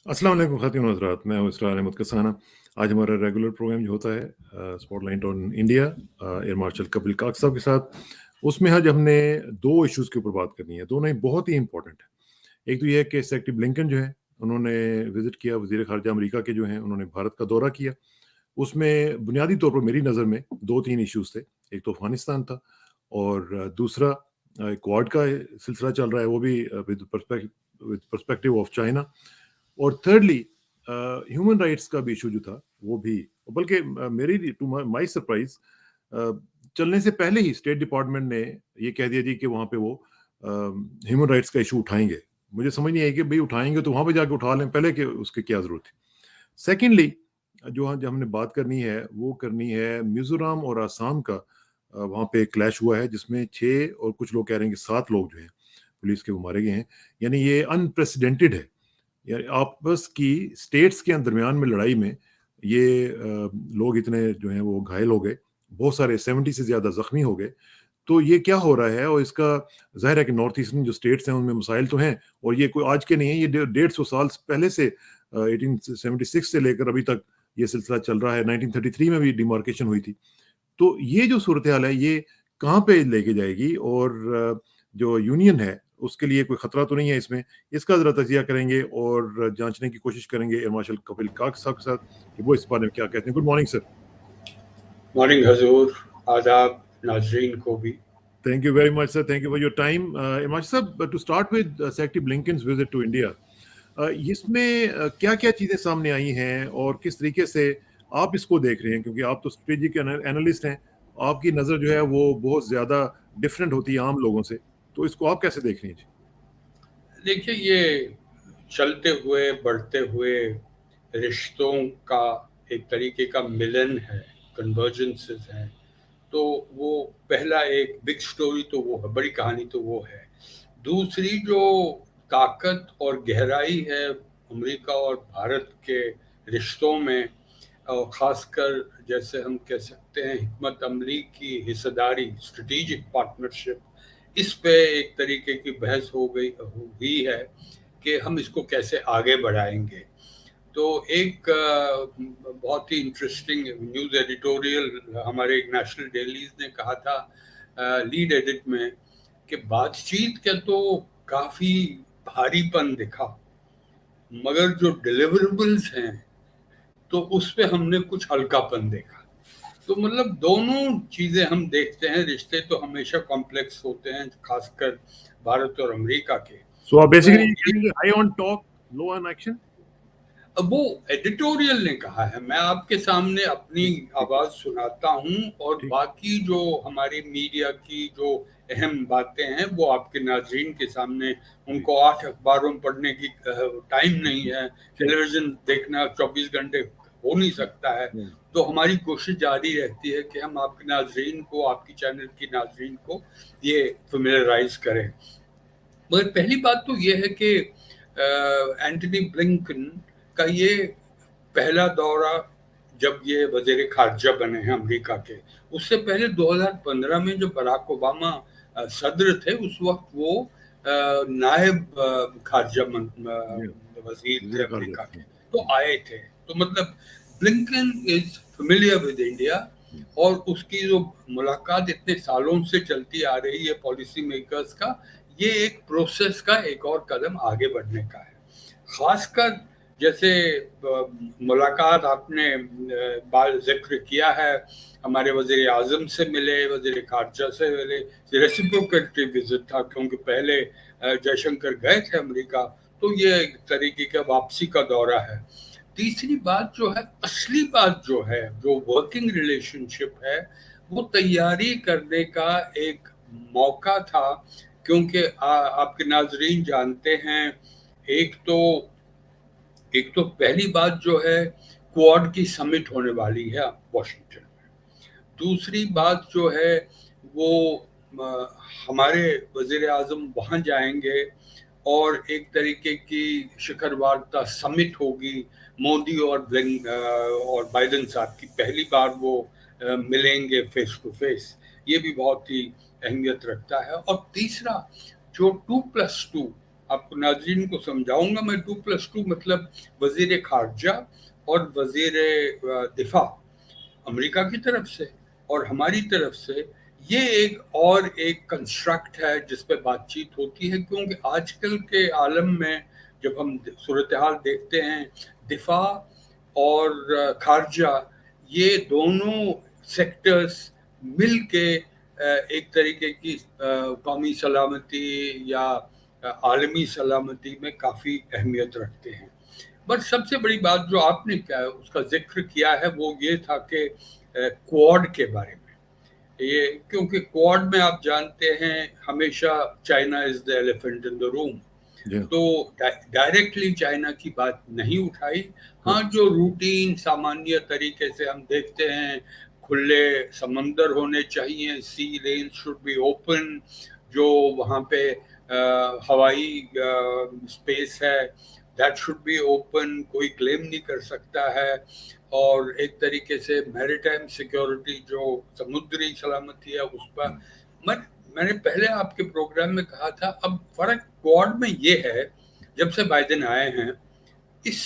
अस्सलाम वालेकुम ख़ातिन व हज़रात, मैं हूँ इसरार अहमद कसाना। आज हमारा रेगुलर प्रोग्राम जो होता है spotlight on India air marshal Kapil काक साहब के साथ, उसमें आज हमने 2 इश्यूज़ के ऊपर बात करनी है, दोनों ही बहुत ही इम्पोर्टेंट है। एक तो ये है कि सेक्रेटरी ब्लिंकन जो है, उन्होंने विज़िट किया, वज़ीर ख़ारिजा अमेरिका के जो हैं, उन्होंने भारत का दौरा किया। उसमें बुनियादी तौर पर मेरी नज़र में 2-3 इश्यूज़ थे। एक तो अफ़गानिस्तान था और दूसरा क्वाड का सिलसिला चल रहा है, वो भी विद पर्सपेक्टिव ऑफ चाइना। और थिर्डली ह्यूमन राइट्स का भी इशू जो था वो भी, बल्कि मेरी टू माय सरप्राइज चलने से पहले ही स्टेट डिपार्टमेंट ने ये कह दिया जी कि वहाँ पे वो ह्यूमन राइट्स का इशू उठाएंगे। मुझे समझ नहीं आई कि भाई उठाएंगे तो वहाँ पे जाके उठा लें, पहले के उसकी क्या ज़रूरत थी। सेकेंडली जो हमने बात करनी है वो करनी है मिजोरम और आसाम का। वहाँ पे क्लैश हुआ है जिसमें 6 और कुछ लोग कह रहे हैं कि 7 लोग जो हैं पुलिस के वो मारे गए हैं। यानी ये अनप्रेसिडेंटेड है, यानी आपस की स्टेट्स के दरमियान में लड़ाई में ये लोग इतने जो हैं वो घायल हो गए, बहुत सारे 70 से ज़्यादा ज़ख्मी हो गए। तो ये क्या हो रहा है? और इसका ज़ाहिर है कि नॉर्थ ईस्टर्न जो स्टेट्स हैं उनमें मसाइल तो हैं, और ये कोई आज के नहीं है, ये 150 साल पहले से 1876 से लेकर अभी तक ये सिलसिला चल रहा है। 1933 में भी डिमार्केशन हुई थी। तो ये जो सूरत-ए-हाल है ये कहाँ पे लेके जाएगी? और जो यूनियन है उसके लिए कोई खतरा तो नहीं है इसमें? इसका ज़रा तज़िया करेंगे और जाँचने की कोशिश करेंगे एयर मार्शल कपिल काक साहब के साथ कि वो इस बारे में क्या कहते हैं। Good morning sir. मॉर्निंग हजूर, आदाब नाजरीन को भी। Thank you very much, sir. Thank you for your time. Imaj साहब, to start with Secretary Blinken's visit to India, इसमें क्या-क्या चीज़ें सामने आई हैं और किस तरीके से आप इसको देख रहे हैं? क्योंकि आप तो स्ट्रेटेजिक एनालिस्ट हैं, आपकी नज़र जो है वो बहुत ज़्यादा डिफरेंट होती है आम लोगों से, तो इसको आप कैसे देख रही हैं? जी। देखिए, ये चलते हुए बढ़ते हुए रिश्तों का एक तरीके का मिलन है, कन्वर्जेंसेस हैं। तो वो पहला एक बिग स्टोरी तो वो है, बड़ी कहानी तो वो है। दूसरी जो ताकत और गहराई है अमेरिका और भारत के रिश्तों में, और ख़ासकर जैसे हम कह सकते हैं हिकमत अमली की हिस्सेदारी, स्ट्रेटेजिक पार्टनरशिप, इस पे एक तरीके की बहस हुई है कि हम इसको कैसे आगे बढ़ाएंगे। तो एक बहुत ही इंटरेस्टिंग न्यूज़ एडिटोरियल हमारे नेशनल डेलीज ने कहा था लीड एडिट में कि बातचीत के तो काफ़ी भारीपन दिखा, मगर जो डिलिवरेबल्स हैं तो उस पे हमने कुछ हल्कापन देखा। तो मतलब दोनों चीज़ें हम देखते हैं, रिश्ते तो हमेशा कॉम्प्लेक्स होते हैं, खासकर भारत और अमेरिका के। So तो basically ये high on talk, low on action? अब वो एडिटोरियल ने कहा है, मैं आपके सामने अपनी ठीक, ठीक, आवाज़ सुनाता हूँ और ठीक। बाकी जो हमारी मीडिया की जो अहम बातें हैं वो आपके नाज़रीन के सामने, जी, उनको 8 अखबारों में पढ़ने की टाइम नहीं है, ठीक। टेलीविज़न देखना 24 घंटे हो नहीं सकता है। हुँ, तो हमारी कोशिश जारी रहती है कि हम आपके नाज़रीन को, आपकी चैनल की नाज़रीन को ये फ़ैमिलियराइज़ करें। मगर पहली बात तो ये है कि एंटनी ब्लिंकन का ये पहला दौरा, जब ये वज़ीर ख़ारिजा बने हैं अमेरिका के। उससे पहले 2015 में जो बराक ओबामा सदर थे, उस वक़्त वो नायब ख़ारिजा जी, वज़ीर थे वज़ीर अमेरिका ख़ारिजा। के, तो आए थे। तो मतलब Blinken is familiar with India, और उसकी जो मुलाकात इतने सालों से चलती आ रही है पॉलिसी मेकर्स का, ये एक प्रोसेस का एक और कदम आगे बढ़ने का है। खासकर जैसे मुलाकात आपने बाल जिक्र किया है, हमारे वज़ीर आज़म से मिले, वज़ीर ख़ारिजा से मिले, रेसिप्रोकेटिव विजिट था क्योंकि पहले जयशंकर गए थे अमेरिका, तो ये एक तरीके का वापसी का दौरा है। तीसरी बात जो है, असली बात जो है, जो वर्किंग रिलेशनशिप है, वो तैयारी करने का एक मौका था, क्योंकि आपके नाजरीन जानते हैं, एक तो एक तो पहली बात जो है, क्वाड की समिट होने वाली है वॉशिंगटन में। दूसरी बात जो है वो हमारे वज़ीर आज़म वहाँ जाएंगे और एक तरीके की शिखर वार्ता समिट होगी। मोदी और बाइडेन साहब की पहली बार वो मिलेंगे फेस टू फेस, ये भी बहुत ही अहमियत रखता है। और तीसरा, जो 2+2 आपको नाज़रीन को समझाऊंगा मैं। 2+2 मतलब वजीर खारजा और वजीर दिफा अमेरिका की तरफ से और हमारी तरफ से, ये एक कंस्ट्रक्ट है जिस पे बातचीत होती है, क्योंकि आजकल के आलम में जब हम सूरत हाल देखते हैं, दिफा और खारजा ये दोनों सेक्टर्स मिल के एक तरीके की कौमी सलामती या आलमी सलामती में काफ़ी अहमियत रखते हैं। बट सबसे बड़ी बात जो आपने क्या उसका जिक्र किया है वो ये था कि क्वाड के बारे में, ये क्योंकि क्वाड में आप जानते हैं हमेशा China is the elephant in the room, तो डायरेक्टली चाइना की बात नहीं उठाई। हाँ, जो रूटीन सामान्य तरीके से हम देखते हैं, खुले समंदर होने चाहिए, सी लेन शुड बी ओपन, जो वहाँ पे हवाई स्पेस है दैट शुड बी ओपन, कोई क्लेम नहीं कर सकता है, और एक तरीके से मैरीटाइम सिक्योरिटी जो समुद्री सलामती है उस पर मैंने पहले आपके प्रोग्राम में कहा था। अब फर्क क्वाड में ये है, जब से बाइडेन आए हैं इस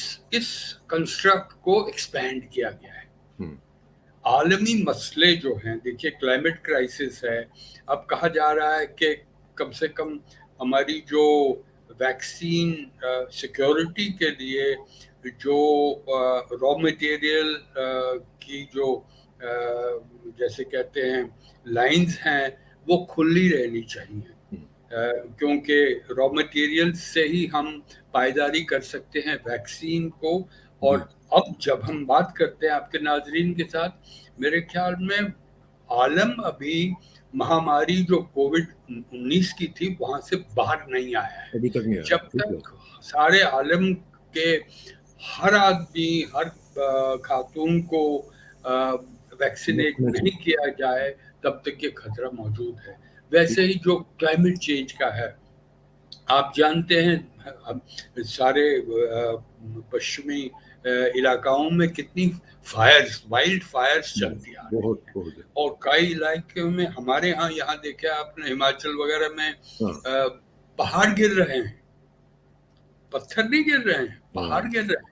कंस्ट्रक्ट को एक्सपैंड किया गया है। आलमी मसले जो हैं, देखिए क्लाइमेट क्राइसिस है, अब कहा जा रहा है कि कम से कम हमारी जो वैक्सीन सिक्योरिटी के लिए जो रॉ मटेरियल की जो जैसे कहते हैं लाइंस हैं वो खुली रहनी चाहिए, क्योंकि रॉ मटेरियल से ही हम पायदारी कर सकते हैं वैक्सीन को। और अब जब हम बात करते हैं आपके नाजरीन के साथ, मेरे ख्याल में आलम अभी महामारी जो कोविड-19 की थी वहां से बाहर नहीं आया है, अभी तक नहीं आया। जब तक सारे आलम के हर आदमी, हर खातून को वैक्सीनेट नहीं किया जाए तब तक ये खतरा मौजूद है। वैसे ही जो क्लाइमेट चेंज का है, आप जानते हैं सारे पश्चिमी इलाकाओं में कितनी फायर्स, वाइल्ड फायर्स चलती आ रही हैं, और कई इलाके में हमारे यहाँ देखे आपने हिमाचल वगैरह में पहाड़ गिर रहे हैं, पत्थर नहीं गिर रहे हैं, पहाड़ गिर रहे हैं।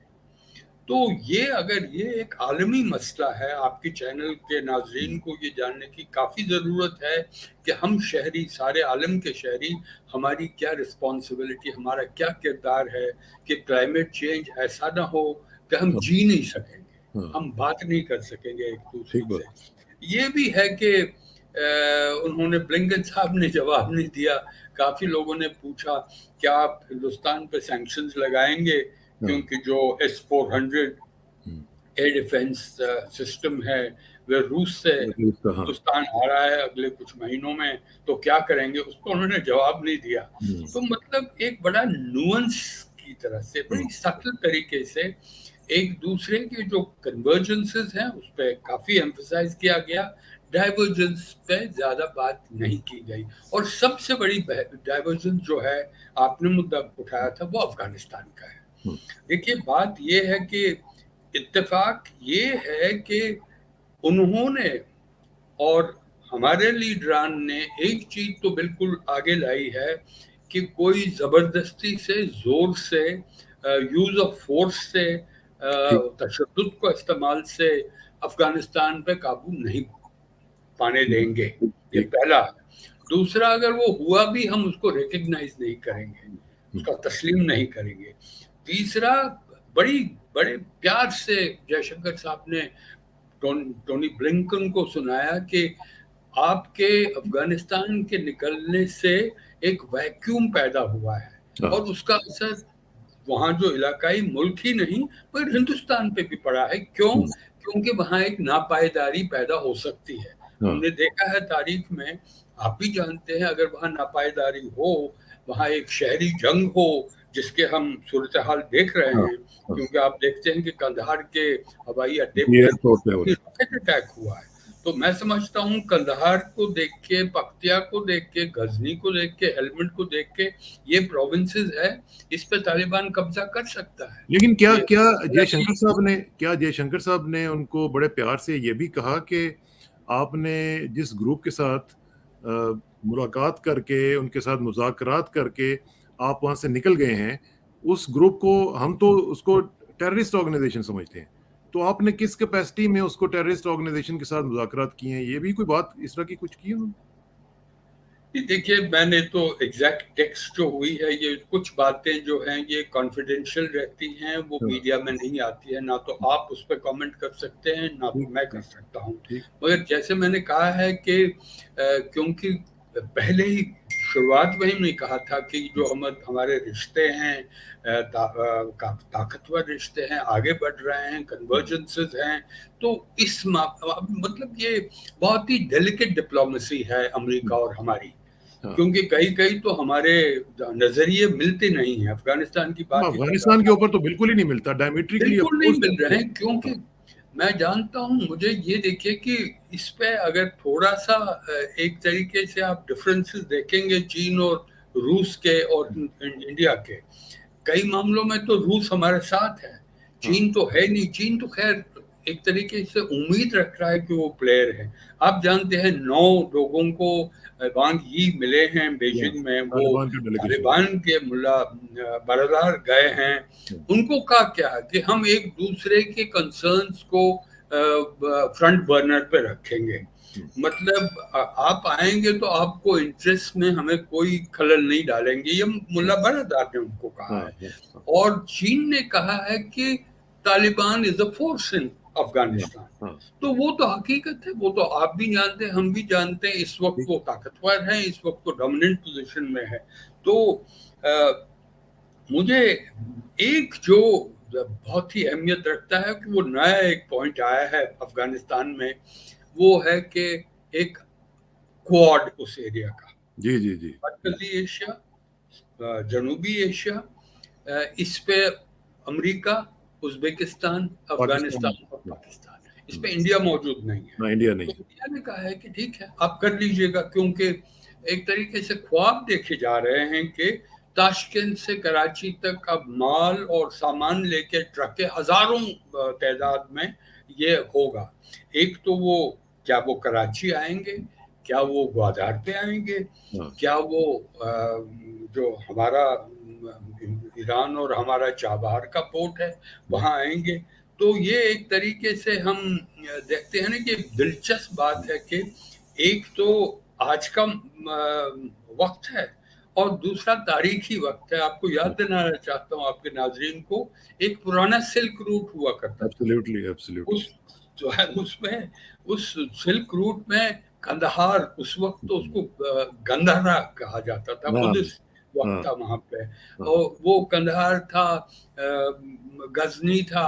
तो ये अगर ये एक आलमी मसला है, आपके चैनल के नाजरीन को ये जानने की काफ़ी ज़रूरत है कि हम शहरी, सारे आलम के शहरी, हमारी क्या रिस्पॉन्सिबिलिटी, हमारा क्या किरदार है कि क्लाइमेट चेंज ऐसा ना हो कि हम जी नहीं सकेंगे, हम बात नहीं कर सकेंगे एक दूसरे से। ये भी है कि उन्होंने, ब्लिंकन साहब ने जवाब नहीं दिया। काफ़ी लोगों ने पूछा क्या आप हिंदुस्तान पे सैंक्शंस लगाएंगे, क्योंकि जो S-400 एयर डिफेंस सिस्टम है वह रूस से हिंदुस्तान आ रहा है अगले कुछ महीनों में, तो क्या करेंगे, उस पर उन्होंने जवाब नहीं दिया। तो मतलब एक बड़ा नुअंस की तरह से, बड़ी सटल तरीके से एक दूसरे के जो कन्वर्जेंसेस हैं उस पर काफ़ी एम्फसाइज किया गया, डाइवर्जेंस पे ज़्यादा बात नहीं की गई। और सबसे बड़ी डाइवर्जेंस जो है आपने मुद्दा उठाया था वो अफगानिस्तान का है। देखिए बात ये है कि इत्तेफाक ये है कि उन्होंने और हमारे लीडरान ने एक चीज तो बिल्कुल आगे लाई है कि कोई जबरदस्ती से, जोर से, यूज ऑफ फोर्स से, तशद्दुद को इस्तेमाल से अफगानिस्तान पे काबू नहीं पाने देंगे, ये पहला। दूसरा, अगर वो हुआ भी हम उसको रिकग्नाइज नहीं करेंगे, उसका तस्लीम नहीं करेंगे। तीसरा, बड़े प्यार से जयशंकर साहब ने टोनी ब्लिंकन को सुनाया कि आपके अफगानिस्तान के निकलने से एक वैक्यूम पैदा हुआ है और उसका असर वहाँ जो इलाकाई मुल्क ही नहीं पर हिंदुस्तान पे भी पड़ा है। क्यों? क्योंकि वहाँ एक नापायदारी पैदा हो सकती है। हमने देखा है तारीख में, आप भी जानते हैं, अगर वहाँ नापायदारी हो, वहाँ एक शहरी जंग हो जिसके हम सूरत हाल देख रहे हैं, क्योंकि आप देखते हैं कि कंधार के हवाई अड्डे पर रॉकेट अटैक हुआ है। तो मैं समझता हूँ कंधार को देख के, पख्तिया को देख के, गजनी को देख के, हेलमंड को देख के, ये प्रोविंसेस है, इस पे तालिबान कब्जा कर सकता है। लेकिन क्या जयशंकर साहब ने उनको बड़े प्यार से ये भी कहा कि आपने जिस ग्रुप के साथ मुलाकात करके, उनके साथ मुज़ाकरात करके आप वहां से निकल गए हैं, उस ग्रुप को हम तो उसको टेररिस्ट ऑर्गेनाइजेशन समझते हैं, तो आपने किस कैपेसिटी में उसको टेररिस्ट ऑर्गेनाइजेशन के साथ मुज़ाकरात किए हैं? ये भी कोई बात इस तरह की कुछ की है उन्होंने? ये देखिए, मैंने तो एग्जैक्ट टेक्स्ट जो हुई है, ये कुछ बातें जो हैं ये कॉन्फिडेंशियल रहती हैं, वो हाँ, मीडिया में नहीं आती है, ना तो आप उस पर कमेंट कर सकते हैं, ना तो ठीक मैं कर ठीक सकता हूँ। ठीक। मगर जैसे मैंने कहा है कि क्योंकि पहले ही शुरुआत में ही मैंने कहा था कि जो हमारे रिश्ते हैं ताकतवर रिश्ते हैं, आगे बढ़ रहे हैं, कन्वर्जेंसेस हैं, तो मतलब ये बहुत ही डेलिकेट डिप्लोमेसी है अमेरिका और हमारी, हाँ, क्योंकि कई कई तो हमारे नजरिए मिलते नहीं हैं। अफगानिस्तान की बात ही कर रहा अफगानिस्तान के था, ऊपर तो बिल्कुल ही नहीं मिलता, डायमेट्रिकली बिल्कुल नहीं अपोज्ड मिल रहे हैं, है। क्योंकि मैं जानता हूं, मुझे ये देखिए कि इस पे अगर थोड़ा सा एक तरीके से आप डिफरेंसेस देखेंगे चीन और रूस के और इंडिया के, कई मामलों में तो रूस हमारे साथ है, हाँ, चीन तो है नहीं। चीन तो खैर एक तरीके से उम्मीद रख रहा है कि वो प्लेयर है। आप जानते हैं 9 लोगों को वांग यी मिले हैं या बीजिंग में, वो तालिबान का डेलीगेशन। तालिबान के मुल्ला बरदार गए हैं। उनको कहा क्या कि हम एक दूसरे के कंसर्न्स को फ्रंट बर्नर पे रखेंगे, मतलब आप आएंगे तो आपको इंटरेस्ट में हमें कोई खलल नहीं डालेंगे, ये मुल्ला बरदार ने उनको कहा हाँ है। हाँ हाँ और चीन ने कहा है कि Taliban is a force in हाँ अफगानिस्तान। हाँ, तो वो तो हकीकत है, वो तो आप भी जानते हैं, हम भी जानते हैं, इस वक्त ठीक। वो ताकतवर है, इस वक्त वो डोमिनेंट पोजीशन में है। तो अ, मुझे एक जो बहुत ही अहमियत रखता है कि वो नया एक पॉइंट आया है अफगानिस्तान में, वो है कि एक क्वाड उस एरिया का, जी जी जी जी। मरकजी एशिया, जनूबी एशिया, इस पे अमेरिका, उज़्बेकिस्तान, पाकिस्तान। अफगानिस्तान और पाकिस्तान, इस पे इंडिया मौजूद नहीं है। ना, इंडिया तो नहीं है। इंडिया ने कहा है कि ठीक है, आप कर लीजिएगा, क्योंकि एक तरीके से ख्वाब देखे जा रहे हैं कि ताशकंद से कराची तक अब माल और सामान लेके ट्रकें हजारों तादाद में ये होगा। एक तो वो, क्या वो कराची आएंगे, क्या वो ग्वादर पे आएंगे, हाँ, क्या वो जो हमारा ईरान और हमारा चाबहार का पोर्ट है वहां आएंगे। तो ये एक तरीके से हम देखते हैं ना कि दिलचस्प बात है कि एक तो आज का वक्त है, और दूसरा तारीखी वक्त है। आपको याद दिलाना चाहता हूँ आपके नाजरीन को, एक पुराना सिल्क रूट हुआ करता था, एब्सोल्युटली एब्सोल्युटली। उस जो है उसमें, उस सिल्क रूट में कंदहार, उस वक्त तो उसको गंधारा कहा जाता था, हाँ बुद्धिस्ट वक्त हाँ था वहां पे। हाँ, और वो कंदहार था, गजनी था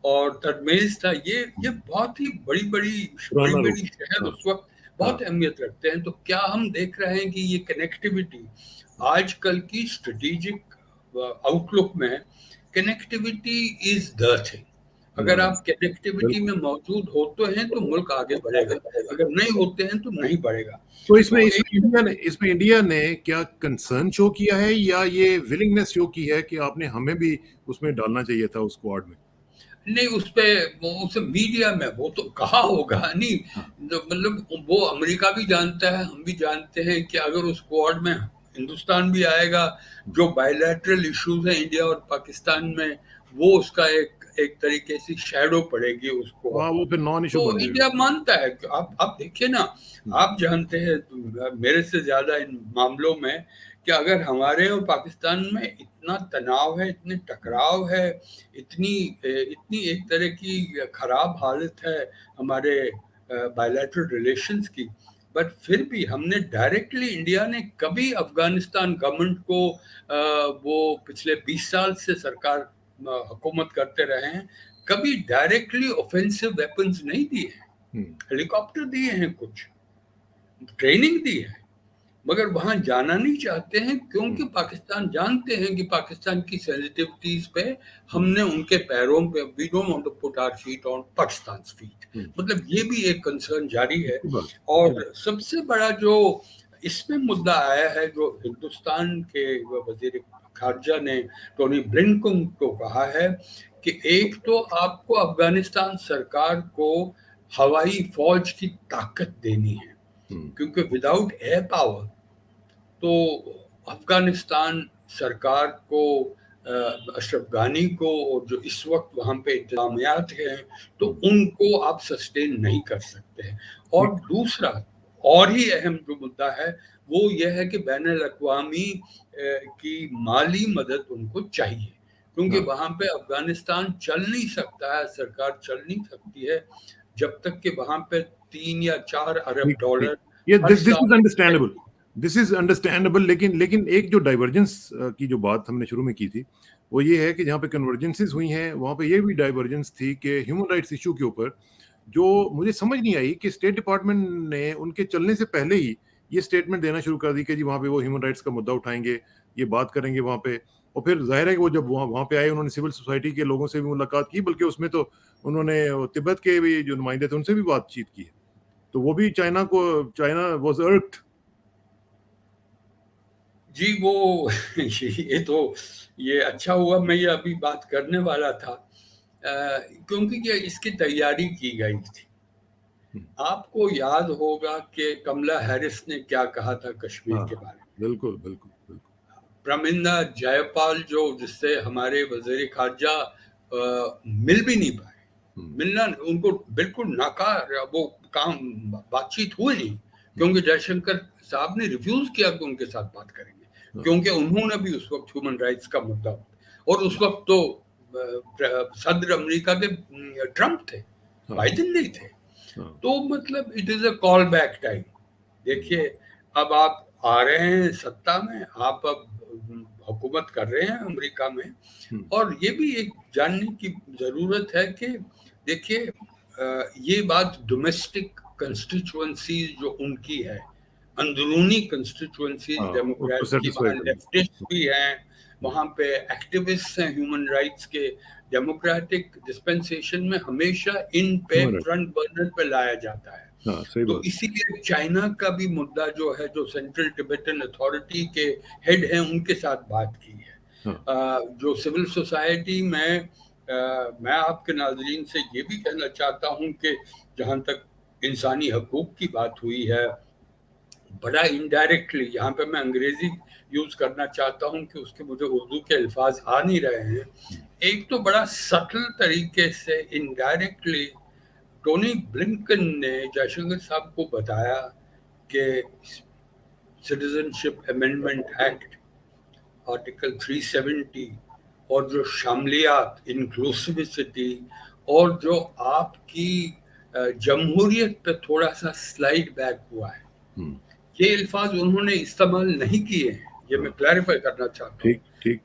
और तर्मेज था, ये बहुत ही बड़ी बड़ी बड़ी पुराना रूट। बड़ी शहर हाँ उस वक्त हाँ, बहुत अहमियत रखते हैं। तो क्या हम देख रहे हैं कि ये कनेक्टिविटी आजकल की स्ट्रेटेजिक आउटलुक में, कनेक्टिविटी इज द थिंग। अगर हाँ, आप कनेक्टिविटी में बिल्कुल। मौजूद होते हैं तो मुल्क आगे बढ़ेगा, अगर नहीं होते हैं तो नहीं बढ़ेगा। तो इसमें तो इसमें एक, इंडिया ने क्या कंसर्न शो किया है, या ये विलिंगनेस शो की है कि आपने हमें भी उसमें डालना चाहिए था, उस स्क्वाड में? नहीं उस पे, उस मीडिया में वो तो कहा होगा नहीं, हाँ मतलब वो अमेरिका भी जानता है, हम भी जानते हैं कि अगर उस स्क्वाड में हिंदुस्तान भी आएगा, जो बायलैटरल इश्यूज हैं इंडिया और पाकिस्तान में, वो उसका एक एक तरीके से शैडो पड़ेगी उस स्क्वाड हाँ, पर। वो फिर नॉन इशू तो बन जाएगा। इंडिया मानता है कि आप देखिए ना, हम्म, आप जानते हैं मेरे से ज्यादा इन मामलों में कि अगर हमारे और पाकिस्तान में इतना तनाव है, इतने टकराव है, इतनी इतनी एक तरह की खराब हालत है हमारे बायलैटरल रिलेशंस की, बट फिर भी हमने डायरेक्टली, इंडिया ने कभी अफगानिस्तान गवर्नमेंट को वो पिछले 20 साल से सरकार हुकूमत करते रहे हैं, कभी डायरेक्टली ऑफेंसिव वेपन्स नहीं दिए हैं। हम्म, हेलीकॉप्टर दिए हैं, कुछ ट्रेनिंग दी है, मगर वहां जाना नहीं चाहते हैं, क्योंकि हम्म, पाकिस्तान जानते हैं कि पाकिस्तान की सेंसिटिविटीज पे हम्म, हमने उनके पैरों पे, we don't want to put our feet on Pakistan feet, hmm, मतलब ये भी एक कंसर्न जारी है। अच्छी बात, अच्छी बात। और सबसे बड़ा जो इसमें मुद्दा आया है, जो हिंदुस्तान के वजीर खारजा ने टोनी ब्लिंकन को कहा है कि एक तो आपको अफगानिस्तान सरकार को हवाई फौज की ताकत देनी है, हम्म, क्योंकि विदाउट एयर पावर तो अफगानिस्तान सरकार को, अशरफ गानी को, और जो इस वक्त वहाँ पे इंतजामियात हैं, तो उनको आप सस्टेन नहीं कर सकते हैं। और दूसरा और ही अहम जो मुद्दा है वो यह है कि बैनुल अक़वामी की माली मदद उनको चाहिए, क्योंकि वहाँ पे अफगानिस्तान चल नहीं सकता है, सरकार चल नहीं सकती है जब तक कि वहाँ पे 3 या 4 अरब डॉलर हर दिस इज साल। अंडरस्टैंडेबल, दिस इज अंडरस्टैंडेबल, लेकिन एक जो डाइवर्जेंस की जो बात हमने शुरू में की थी वो ये है कि जहाँ पे कन्वर्जेंसेस हुई हैं वहाँ पे ये भी डाइवर्जेंस थी कि ह्यूमन राइट्स इशू के ऊपर, जो मुझे समझ नहीं आई कि स्टेट डिपार्टमेंट ने उनके चलने से पहले ही ये स्टेटमेंट देना शुरू कर दी कि जी वहाँ पे वो ह्यूमन राइट्स का मुद्दा उठाएंगे, ये बात करेंगे वहाँ पे। और फिर जाहिर है कि वो जब वहाँ पे आए उन्होंने सिविल सोसाइटी के लोगों से भी मुलाकात की, बल्कि उसमें तो उन्होंने तिब्बत के भी जो नुमाइंदे थे उनसे भी बातचीत की है, तो वो भी चाइना वाज अर्क्ड। जी वो ये अच्छा हुआ मैं ये अभी बात करने वाला था, क्योंकि ये इसकी तैयारी की गई थी। आपको याद होगा कि कमला हैरिस ने क्या कहा था कश्मीर के बारे में। बिल्कुल बिल्कुल बिल्कुल। प्रमिंदा जयपाल जो जिससे हमारे वजीर खारजा मिल भी नहीं पाए, मिलना उनको बिल्कुल नाकार, वो काम बातचीत हुई नहीं, क्योंकि जयशंकर साहब ने रिफ्यूज किया कि उनके साथ बात करेंगे, क्योंकि उन्होंने भी उस वक्त ह्यूमन राइट्स का मुद्दा, और उस वक्त तो सदर अमेरिका के ट्रंप थे, बाइडेन नहीं थे। तो मतलब it is a call back time. देखिए अब आप आ रहे हैं सत्ता में, आप अब हुकूमत कर रहे हैं अमेरिका में, और ये भी एक जानने की जरूरत है कि देखिए ये बात डोमेस्टिक कंस्टिट्यूएंसीज जो उनकी है, अंदरूनी कंस्टिट्यूएंसीज डेमोक्रेट्स की, वहाँ लेफ्टिस्ट भी हैं, वहाँ पे एक्टिविस्ट हैं ह्यूमन राइट्स के, डेमोक्रेटिक डिस्पेंसेशन में हमेशा इन पे फ्रंट बर्नर पे लाया जाता है। तो इसीलिए चाइना का भी मुद्दा जो है, जो सेंट्रल टिबेटन अथॉरिटी के हेड हैं उनके साथ बात की है। जो सिविल सोसाइटी में मैं आपके नाज़रीन से ये भी कहना चाहता हूँ कि जहाँ तक इंसानी हकूक की बात हुई है, बड़ा इनडायरेक्टली, यहाँ पे मैं अंग्रेजी यूज करना चाहता हूँ कि उसके मुझे उर्दू के अल्फाज आ नहीं रहे हैं, एक तो बड़ा सटल तरीके से इनडायरेक्टली टोनी ब्लिंकन ने जयशंकर साहब को बताया कि सिटीजनशिप अमेंडमेंट एक्ट आर्टिकल 370 और जो शामलियात, इंक्लूसिविटी, और जो आपकी जमहूरियत पे थोड़ा सा स्लाइड बैक हुआ है, ये अल्फाज उन्होंने इस्तेमाल नहीं किए हैं, ये मैं क्लैरिफाई करना चाहता हूँ,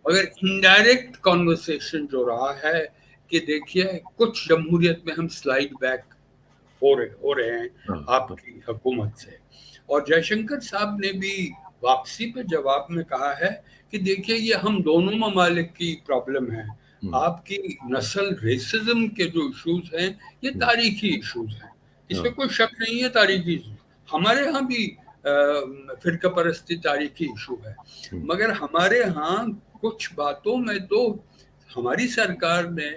मगर इनडायरेक्ट कॉन्वर्सेशन जो रहा है कि देखिए कुछ जमहूरियत में हम स्लाइड बैक हो रहे हैं आपकी हुकूमत से। और जयशंकर साहब ने भी वापसी पे जवाब में कहा है कि देखिए ये हम दोनों ममालिक की प्रॉब्लम है, आपकी नस्ल रेसिज्म के जो इश्यूज हैं ये तारीखी इश्यूज हैं, इसमें कोई शक नहीं है, तारीखी इश्यूज हमारे यहाँ भी फिरका परस्ती तारीखी इशू है, मगर हमारे यहाँ कुछ बातों में तो हमारी सरकार ने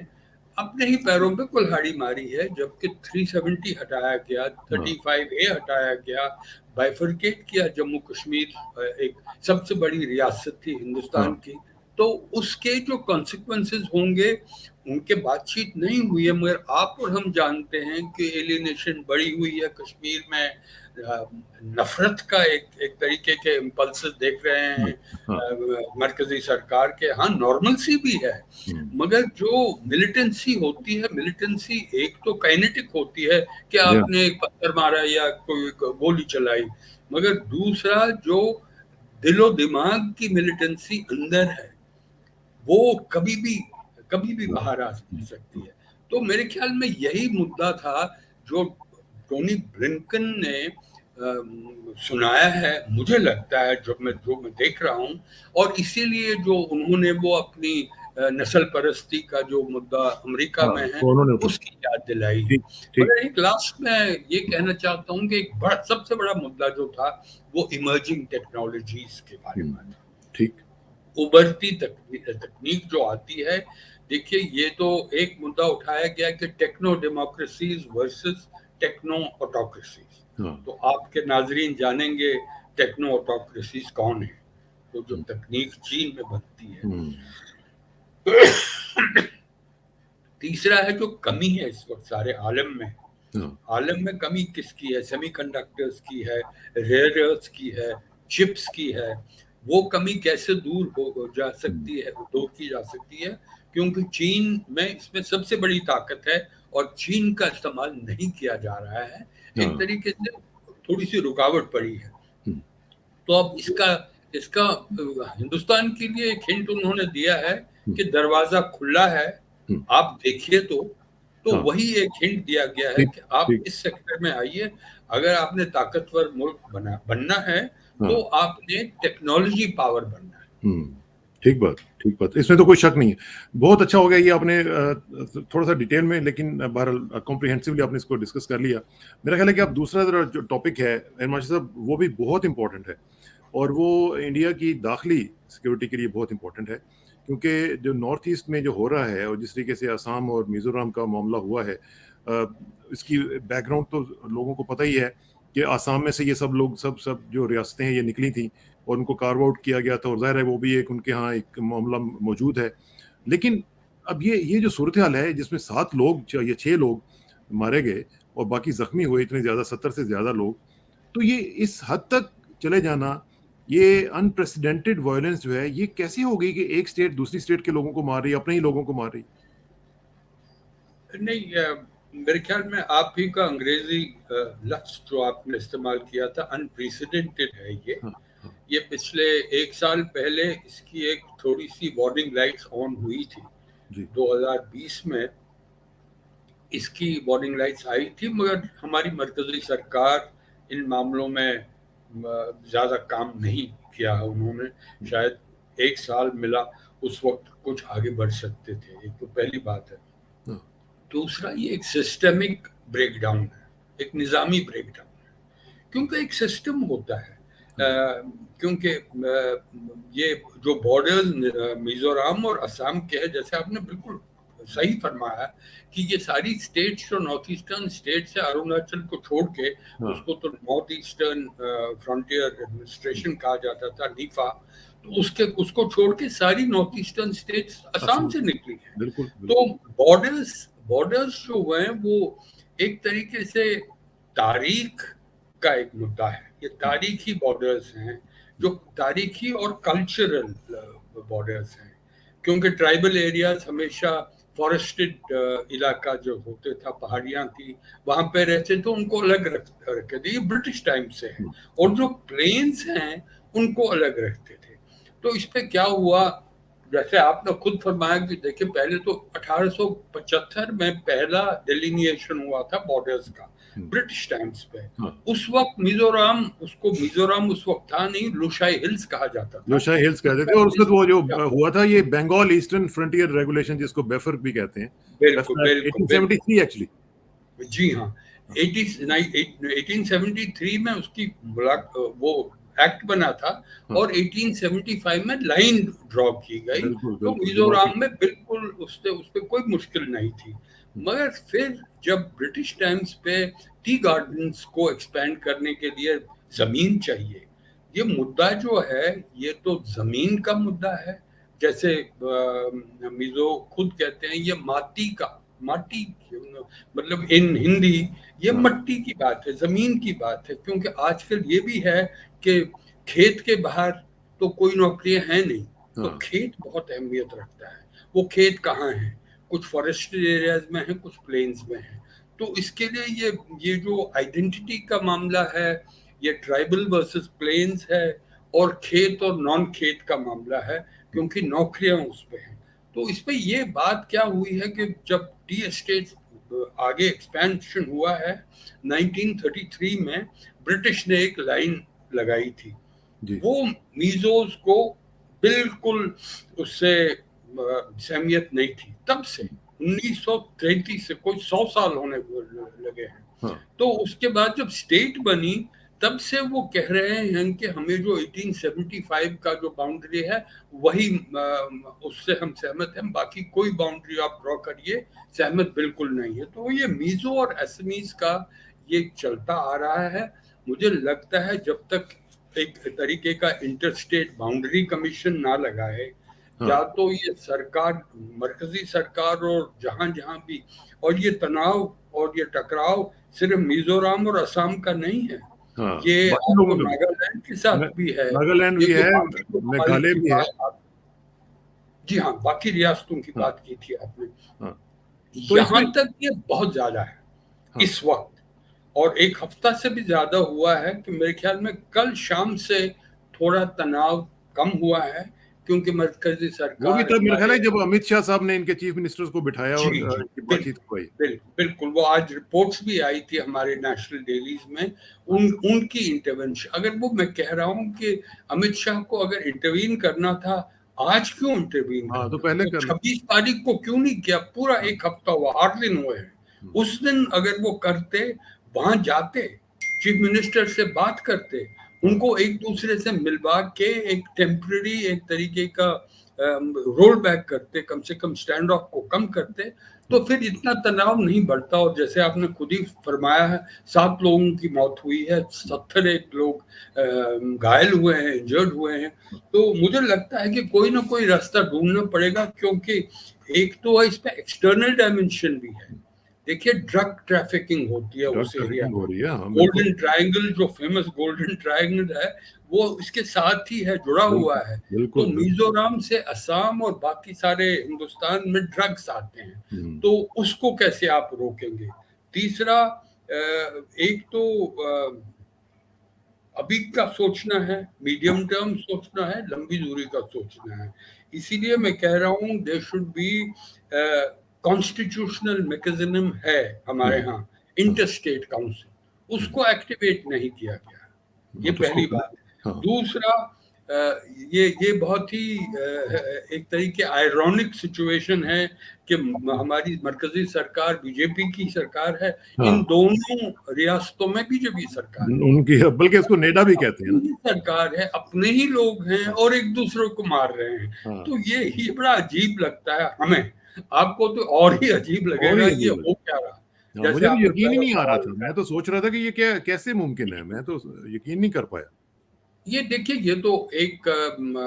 अपने ही पैरों पे कुल्हाड़ी मारी है, जबकि 370 हटाया गया, 35A हटाया गया, बाइफरकेट किया जम्मू कश्मीर, एक सबसे बड़ी रियासत थी हिंदुस्तान की, तो उसके जो कॉन्सिक्वेंसेस होंगे उनके बातचीत नहीं हुई है, मगर आप और हम जानते हैं कि एलिनेशन बढ़ी हुई है कश्मीर में, नफरत का एक तरीके के इम्पल्सेस देख रहे हैं मरकजी सरकार के। हाँ नॉर्मल सी भी है, मगर जो मिलिटेंसी होती है, मिलिटेंसी एक तो काइनेटिक होती है कि आपने एक पत्थर मारा या कोई गोली चलाई, मगर दूसरा जो दिलो दिमाग की मिलिटेंसी अंदर है वो कभी भी बाहर आ सकती है। तो मेरे ख्याल में यही मुद्दा था जो टोनी ब्लिंकन ने सुनाया है, मुझे लगता है, जो मैं देख रहा हूँ, और इसीलिए जो उन्होंने वो अपनी नस्ल परस्ती का जो मुद्दा अमेरिका में है उसकी याद दिलाई। मगर एक लास्ट में ये कहना चाहता हूँ कि एक बड़ा सबसे बड़ा मुद्दा जो था वो इमर्जिंग टेक्नोलॉजीज के बारे में था। ठीक, उभरती तकनीक जो आती है, देखिए ये तो एक मुद्दा उठाया गया कि टेक्नो डेमोक्रेसीज वर्सेस टेक्नो ऑटोक्रेसीज। तो आपके नाजरीन जानेंगे टेक्नो ऑटोक्रेसीज कौन है। तो जो तकनीक चीन में बनती है। तीसरा है जो कमी है इस वक्त सारे आलम में, आलम में कमी किसकी है? सेमीकंडक्टर्स की है, रेयर अर्थ की है, चिप्स की है। वो कमी कैसे दूर हो जा सकती है, दूर की जा सकती है? क्योंकि चीन में इसमें सबसे बड़ी ताकत है और चीन का इस्तेमाल नहीं किया जा रहा है। एक तरीके से थोड़ी सी रुकावट पड़ी है। तो अब इसका इसका हिंदुस्तान के लिए एक हिंट उन्होंने दिया है कि दरवाजा खुला है, आप देखिए। तो वही एक हिंट दिया गया है कि आप इस सेक्टर में आइए। अगर आपने ताकतवर मुल्क बनना है तो आपने टेक्नोलॉजी पावर बनना है। ठीक बात, इसमें तो कोई शक नहीं है। बहुत अच्छा हो गया ये, आपने थोड़ा सा डिटेल में लेकिन बहरहाल कॉम्प्रिहेंसिवली आपने इसको डिस्कस कर लिया। मेरा ख्याल है कि अब दूसरा जो टॉपिक है एयर मार्शल साहब, वो भी बहुत इंपॉर्टेंट है और वो इंडिया की दाखिली सिक्योरिटी के लिए बहुत इंपॉर्टेंट है, क्योंकि जो नॉर्थ ईस्ट में जो हो रहा है और जिस तरीके से असम और मिजोरम का मामला हुआ है, इसकी बैकग्राउंड तो लोगों को पता ही है कि आसाम में से ये सब लोग सब जो रियासतें हैं ये निकली थी और उनको कार्व आउट किया गया था, और जाहिर है वो भी एक उनके यहाँ एक मामला मौजूद है। लेकिन अब ये जो सूरत हाल है जिसमें 7 लोग या 6 लोग मारे गए और बाकी जख्मी हुए इतने ज़्यादा, 70 से ज़्यादा लोग, तो ये इस हद तक चले जाना, ये अनप्रेसिडेंटेड वायलेंस जो है, ये कैसे हो गई कि एक स्टेट दूसरी स्टेट के लोगों को मार रही है, अपने ही लोगों को मार रही? नहीं, मेरे ख्याल में आप ही का अंग्रेजी लफ्ज जो आपने इस्तेमाल किया था, अनप्रेसिडेंटेड है ये। ये पिछले 1 साल पहले इसकी एक थोड़ी सी वार्निंग लाइट्स ऑन हुई थी। 2020 में इसकी वार्निंग लाइट्स आई थी, मगर हमारी मरकजी सरकार इन मामलों में ज़्यादा काम नहीं किया है उन्होंने। शायद 1 साल मिला, उस वक्त कुछ आगे बढ़ सकते थे। एक तो पहली बात है। दूसरा, ये एक सिस्टमिक ब्रेकडाउन है, एक निज़ामी ब्रेकडाउन है, क्योंकि एक सिस्टम होता है। क्योंकि ये जो बॉर्डर्स मिजोरम और असम के हैं, जैसे आपने बिल्कुल सही फरमाया कि ये सारी स्टेट्स जो नॉर्थ ईस्टर्न स्टेट्स है, अरुणाचल को छोड़ के, उसको तो नॉर्थ ईस्टर्न फ्रंटियर एडमिनिस्ट्रेशन कहा जाता था, नीफा, तो उसको छोड़ के सारी नॉर्थ ईस्टर्न स्टेट्स असम से निकली हैं। तो बॉर्डर्स जो हुए हैं वो एक तरीके से तारीख का एक मुद्दा है। ये तारीखी बॉर्डर्स हैं, जो तारीखी और कल्चरल बॉर्डर्स हैं, क्योंकि ट्राइबल एरियाज हमेशा फॉरेस्टेड इलाका जो होते था, पहाड़ियाँ थी, वहाँ पे रहते तो उनको अलग रखते थे, ये ब्रिटिश टाइम से है। और जो प्लेन्स हैं उनको अलग रखते थे। तो इस पे क्या हुआ, जैसे आपने खुद फरमाया कि देखिए, पहले तो 1875 में पहला डेलिनिएशन हुआ था बॉर्डर्स का, ब्रिटिश टाइम्स पे। उस वक्त मिजोरम उस वक्त था नहीं, लुशाई हिल्स कहा जाता था। लुशाई हिल्स कहते थे, और उसके वो जो हुआ था ये बंगाल ईस्टर्न फ्रंटियर रेगुलेशन, जिसको बेफर भी कहते हैं, बिल्कुल 1873 एक्चुअली। जी हाँ, 1873 में उसकी वो एक्ट बना था और 1875 में लाइन ड्रॉ की गई। तो मिजोरम में बिल्कुल उस पे कोई मुश्किल नहीं थी। मगर फिर जब ब्रिटिश टाइम्स पे टी गार्डन्स को एक्सपेंड करने के लिए जमीन चाहिए, ये मुद्दा जो है ये तो जमीन का मुद्दा है। जैसे मिजो खुद कहते हैं ये माटी मतलब इन हिंदी ये मट्टी की बात है, जमीन की बात है। क्योंकि आजकल ये भी है कि खेत के बाहर तो कोई नौकरियां हैं नहीं, तो खेत बहुत अहमियत रखता है। वो खेत कहाँ है? कुछ फॉरेस्टेड एरियाज में है, कुछ प्लेन्स में है। तो इसके लिए ये जो आइडेंटिटी का मामला है, ये ट्राइबल वर्सेस प्लेन्स है, और खेत और नॉन खेत का मामला है, क्योंकि नौकरियां उस पे हैं। तो इस पे ये बात क्या हुई है कि जब टी एस्टेट्स आगे एक्सपेंशन हुआ है 1933 में, ब्रिटिश ने एक लाइन लगाई थी, वो मीजोस को बिल्कुल उससे सहमियत नहीं थी। तब से 1933 से कोई 100 साल होने लगे हैं। तो उसके बाद जब स्टेट बनी, तब से वो कह रहे हैं कि हमें जो 1875 का जो बाउंड्री है वही, उससे हम सहमत हैं, बाकी कोई बाउंड्री आप ड्रॉ करिए, सहमत बिल्कुल नहीं है। तो ये मीजो और असमीज का ये चलता आ रहा है। मुझे लगता है जब तक एक तरीके का इंटरस्टेट बाउंड्री कमीशन ना लगाए, हाँ या तो ये सरकार, मरकजी सरकार और जहां जहां भी, और ये तनाव और ये टकराव सिर्फ मिजोरम और असम का नहीं है, हाँ, ये बाकी आपको लोगों का भी, नागालैंड के साथ भी है, नागालैंड ये भी जो है, बाकी जो ममालिक मेघालय की भी है। बात, जी हाँ, बाकी रियासतों की हाँ बात की थी आपने, हाँ, तो यहां इसमें तक ये बहुत ज्यादा है हाँ इस वक्त। और एक हफ्ता से भी ज्यादा हुआ है कि मेरे ख्याल में कल शाम से थोड़ा तनाव कम हुआ है, क्योंकि मरकजी वो भी सरकार तब मेरा ख्याल हमारे, है जब अमित शाह साहब ने इनके चीफ मिनिस्टर्स को बिठाया और जी जी, इनकी बातचीत बिल्कुल हुई। बिल्कुल बिल्कुल, वो आज रिपोर्ट्स भी आई थी हमारे नेशनल डेलीज में, उनकी इंटरवेंशन। अगर वो, मैं कह रहा हूँ कि अमित शाह को अगर इंटरवीन करना था, आज क्यों इंटरवीन हाँ तो करना, पहले वो कर लो। 26 तारीख को क्यों नहीं किया? पूरा हाँ, एक हफ्ता हुआ, 8 दिन हुए हैं। हम्म, उस दिन अगर वो करते, वहां जाते, चीफ मिनिस्टर से बात करते, हाँ, उनको एक दूसरे से मिलवा के एक टेम्पररी एक तरीके का रोल बैक करते, कम से कम स्टैंड ऑफ को कम करते, तो फिर इतना तनाव नहीं बढ़ता। और जैसे आपने खुद ही फरमाया है, 7 लोगों की मौत हुई है, 71 लोग घायल हुए हैं, इंजर्ड हुए हैं। तो मुझे लगता है कि कोई ना कोई रास्ता ढूंढना पड़ेगा, क्योंकि एक तो इसमें एक्सटर्नल डायमेंशन भी है। देखिए, ड्रग ट्रैफिकिंग होती है ड्रग उस एरिया ट्रैफिकिंग हो में, रही है, हाँ बिल्कुल, गोल्डन ट्रायंगल, जो फेमस गोल्डन ट्रायंगल है, वो इसके साथ ही है, जुड़ा हुआ बिल्कुल है। तो बिल्कुल बिल्कुल। मिजोरम से असम और बाकी सारे हिंदुस्तान में ड्रग्स आते हैं, हम्म, तो उसको कैसे आप रोकेंगे? तीसरा, एक तो अभी का सोचना है, मीडियम टर्म सोचना है, लंबी दूरी का सोचना है। इसीलिए मैं कह रहा हूँ there should be constitutional mechanism है हमारे हम्म, यहाँ, हाँ, इंटरस्टेट काउंसिल, हम्म, उसको एक्टिवेट नहीं किया गया। ये हाँ, तो उसको पहली बात। हाँ दूसरा, ये बहुत ही एक तरीके आयरॉनिक सिचुएशन है कि हमारी मरकजी सरकार बीजेपी की सरकार है, इन हाँ, दोनों रियासतों में बीजेपी सरकार है, उनकी, बल्कि इसको नेडा भी कहते हैं अपनी ना। ही सरकार है, अपने ही लोग हैं हाँ और एक दूसरे को मार रहे हैं। हाँ, तो ये बड़ा अजीब लगता है हमें, आपको तो और ही अजीब और लगेगा ही ये अजीब हो क्या रहा। लगा। हाँ, जैसे मुझे तो आपने यकीन ही पहले नहीं आ रहा सवाल था, उठाया, मैं तो सोच रहा था कि ये क्या कैसे मुमकिन है, मैं तो यकीन नहीं कर पाया। ये देखिए, ये तो एक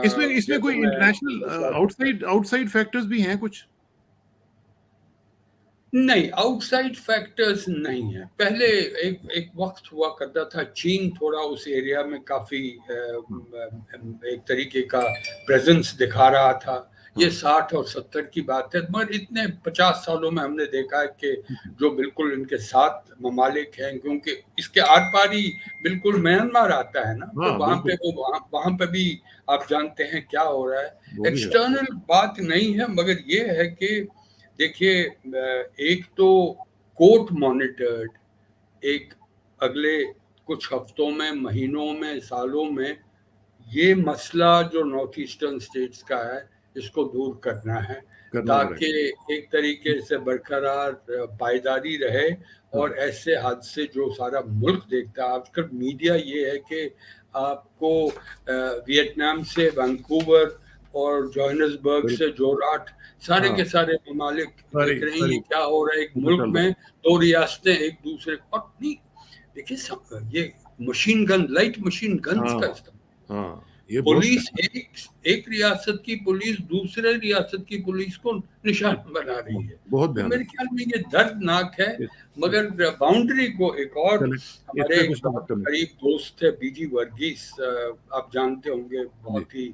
इसमें इसमें जैसे कोई मैं इंटरनेशनल आउटसाइड आउटसाइड फैक्टर्स भी हैं कुछ? नहीं, आउटसाइड फैक्टर्स नहीं है। पहले एक एक वक्त हुआ करता था, चीन थोड़ा उस एरिया में काफी हाँ एक तरीके का प्रेजेंस दिखा रहा था। ये हाँ 60 और 70 की बात है, मगर इतने 50 सालों में हमने देखा है कि जो बिल्कुल इनके साथ ममालिक हैं, क्योंकि इसके आर पार ही बिल्कुल म्यांमार आता है ना, तो हाँ, वहां पे बिल्कुल, वो वहां पे भी आप जानते हैं क्या हो रहा है। वो भी है। एक्सटर्नल बात नहीं है, मगर ये है कि देखिए, एक तो कोर्ट मॉनिटर्ड, एक अगले कुछ हफ्तों में, महीनों में, सालों में ये मसला जो नॉर्थ ईस्टर्न स्टेट्स का है, इसको दूर करना है, करना ताकि पड़ेगा। एक तरीके से बरकरार पायदारी रहे। हाँ और ऐसे हादसे जो सारा मुल्क देखता है आजकल, मीडिया ये है कि आपको वियतनाम से वैंकूवर और जोहानिसबर्ग से बिल्कुल, जोराट, सारे हाँ के सारे ममालिक सारी देख रहे हैं ये सारी क्या हो रहा है। एक पता मुल्क चल में रहा 2 रियासतें एक दूसरे को, और नहीं, देखिए ये मशीन गन, लाइट मशीन है। गन्स का हाँ इस्तेमाल, हाँ, ये बहुत पुलिस एक एक रियासत की पुलिस दूसरे रियासत की पुलिस को निशान बना रही है। बहुत तो मेरे भयानक। ख्याल में ये दर्दनाक है। इस, इस, मगर बाउंड्री को एक और, चले, इस हमारे पे एक कुछ बात बहुत करनी। करीब दोस्त थे बीजी वर्गीस, आप जानते होंगे, जी बहुत ही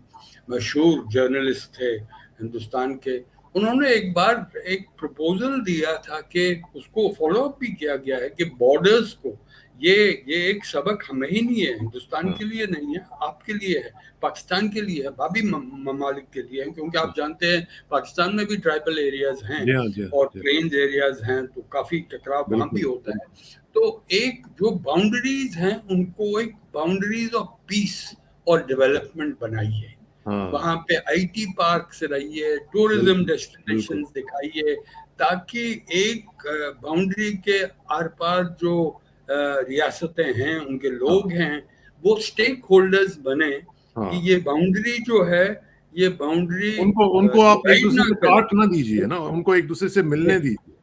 मशहूर जर्नलिस्ट थे हिंदुस्तान के। उन्होंने एक बार एक प्रपोजल दिया था कि उसको फॉलो अप भी किया गया है कि बॉर्डर्स को, ये ये एक सबक हमें ही नहीं है, हिंदुस्तान हाँ के लिए नहीं है, आपके लिए है, पाकिस्तान के लिए है, बाकी ममालिक के लिए है, क्योंकि हाँ, आप जानते हैं पाकिस्तान में भी ट्राइबल एरियाज हैं जी हाँ जी हाँ और जी हाँ, प्लेन्स एरियाज हैं, तो काफी टकराव वहां भी बिल्कुल होता है। बिल्कुल। तो एक जो बाउंड्रीज हैं, उनको एक बाउंड्रीज ऑफ पीस और डेवलपमेंट बनाइए। हाँ वहां पे आईटी पार्क्स रहिए, टूरिज्म बिल्कुल बिल्कुल। डेस्टिनेशंस दिखाइए, ताकि एक बाउंड्री के आर पार जो रियासतें हैं, उनके हाँ लोग हैं, वो स्टेक होल्डर्स बने कि हाँ, ये बाउंड्री जो है, ये बाउंड्री उनको उनको आप एक डिवाइड दूसरे ना से करे। काट ना दीजिए ना, उनको एक दूसरे से मिलने बिल्कुल, दीजिए।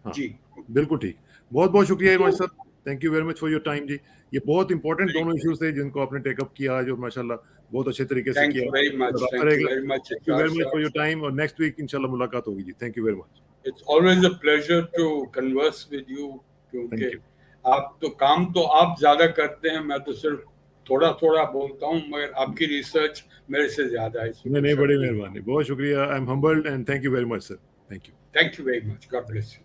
हाँ जी। बिल्कुल ठीक। बहुत बहुत शुक्रिया तो इरमाज साहब। Thank you very much for your time ji. ये बहुत इंपॉर्टेंट दोनों इश्यूज थे जिनको आपने टेकअप किया आज, और माशाल्लाह बहुत अच्छे तरीके से थैंक किया। यू वेरी मच, रब्ता थैंक यू रहेगा। Very much thank you very much for your Ikrar साहब। टाइम, और नेक्स्ट वीक इंशाल्लाह मुलाकात होगी जी। Thank you very much. It's always a pleasure to converse with you, क्योंकि थैंक यू। आप तो काम तो आप ज्यादा करते हैं, मैं तो सिर्फ थोड़ा थोड़ा बोलता हूँ, मगर आपकी रिसर्च मेरे से ज्यादा है, इसमें नहीं कोई नहीं, शक बड़ी नहीं। मेहरबानी, बहुत शुक्रिया। I am humbled and thank you very much sir. Thank you. Thank you very much, God bless you.